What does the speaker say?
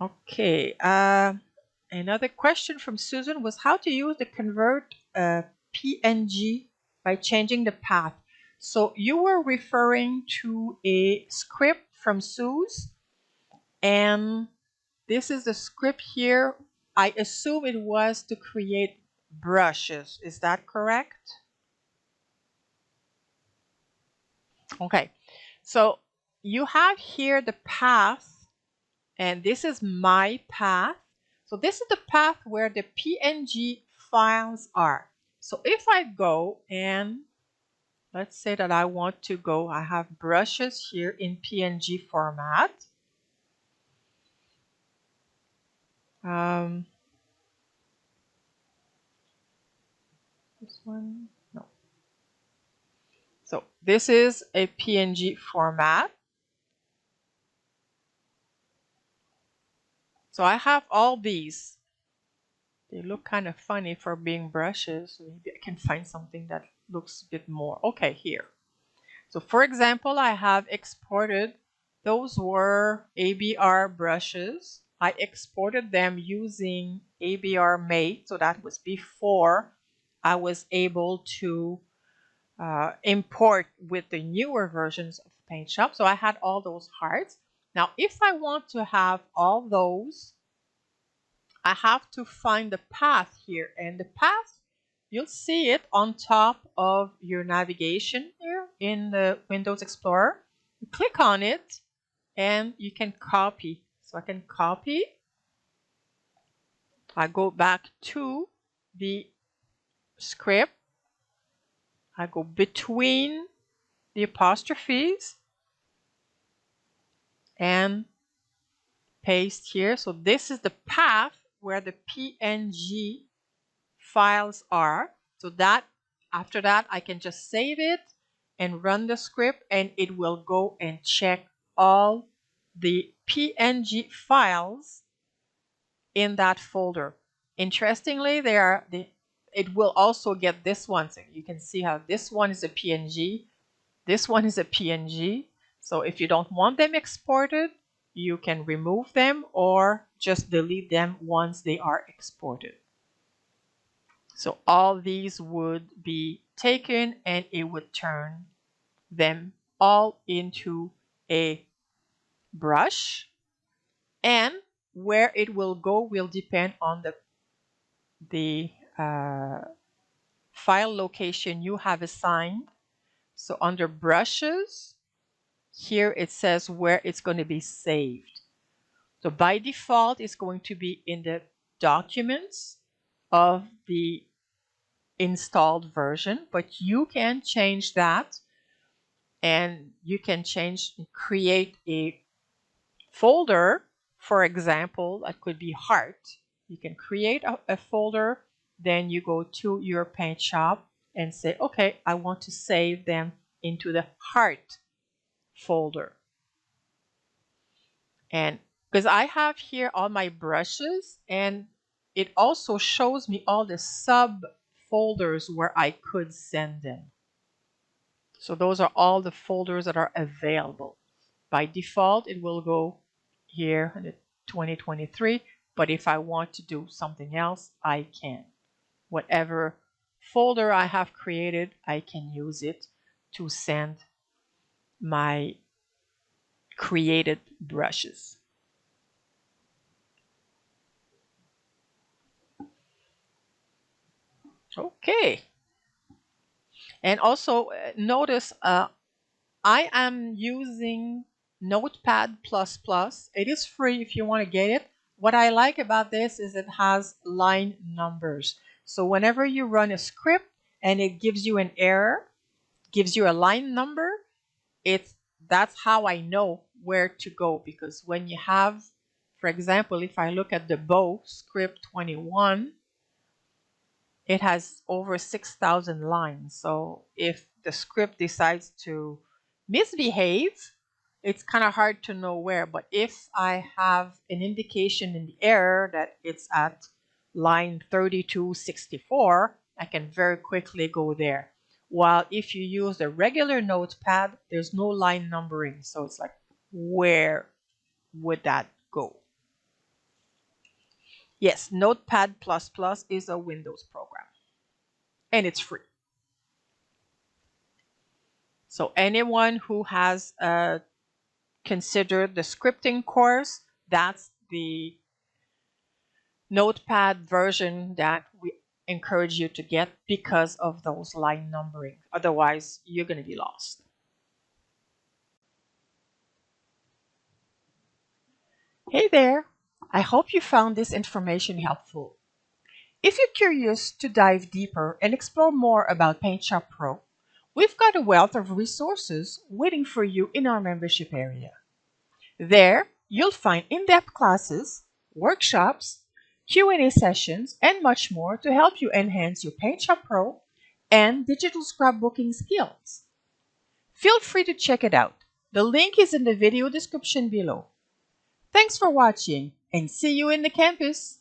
Okay. Another question from Susan was how to use the convert PNG by changing the path. So you were referring to a script from Suze, and this is the script here. I assume it was to create brushes. Is that correct? Okay. So you have here the path, and this is my path. So this is the path where the PNG files are. So if I go and let's say that I want to go, I have brushes here in PNG format. This one, no. So this is a PNG format. So I have all these. They look kind of funny for being brushes. Maybe I can find something that looks a bit more. Okay, here. So for example, I have exported, those were ABR brushes. I exported them using ABR Mate. So that was before I was able to import with the newer versions of PaintShop. So I had all those hearts. Now, if I want to have all those, I have to find the path here, and the path, you'll see it on top of your navigation here in the Windows Explorer. You click on it and you can copy. So I can copy. I go back to the script. I go between the apostrophes and paste here. So this is the path where the PNG files are. So that after that, I can just save it and run the script, and it will go and check all the PNG files in that folder. Interestingly, it will also get this one. So you can see how this one is a PNG, this one is a PNG. So if you don't want them exported, you can remove them or just delete them once they are exported. So all these would be taken and it would turn them all into a brush, and where it will go will depend on the file location you have assigned. So under brushes, here it says where it's going to be saved. So by default, it's going to be in the documents of the installed version, but you can change that, and you can create a folder. For example, that could be heart. You can create a folder, then you go to your paint shop and say, okay, I want to save them into the heart folder. And because I have here all my brushes, and it also shows me all the subfolders where I could send them. So those are all the folders that are available. By default, it will go here in 2023, but if I want to do something else, I can. Whatever folder I have created, I can use it to send my created brushes. Okay. And also notice I am using Notepad++. It is free if you want to get it. What I like about this is it has line numbers. So whenever you run a script and it gives you an error, gives you a line number, that's how I know where to go. Because when you have, for example, if I look at the bow script 21, it has over 6,000 lines. So if the script decides to misbehave, it's kind of hard to know where. But if I have an indication in the error that it's at line 3264, I can very quickly go there. While if you use the regular notepad, there's no line numbering. So it's like, where would that go? Yes, Notepad++ is a Windows program, and it's free. So anyone who has considered the scripting course, that's the Notepad version that we encourage you to get because of those line numbering. Otherwise, you're going to be lost. Hey there! I hope you found this information helpful. If you're curious to dive deeper and explore more about PaintShop Pro, we've got a wealth of resources waiting for you in our membership area. There, you'll find in-depth classes, workshops, Q&A sessions, and much more to help you enhance your PaintShop Pro and digital scrapbooking skills. Feel free to check it out. The link is in the video description below. Thanks for watching and see you in the campus!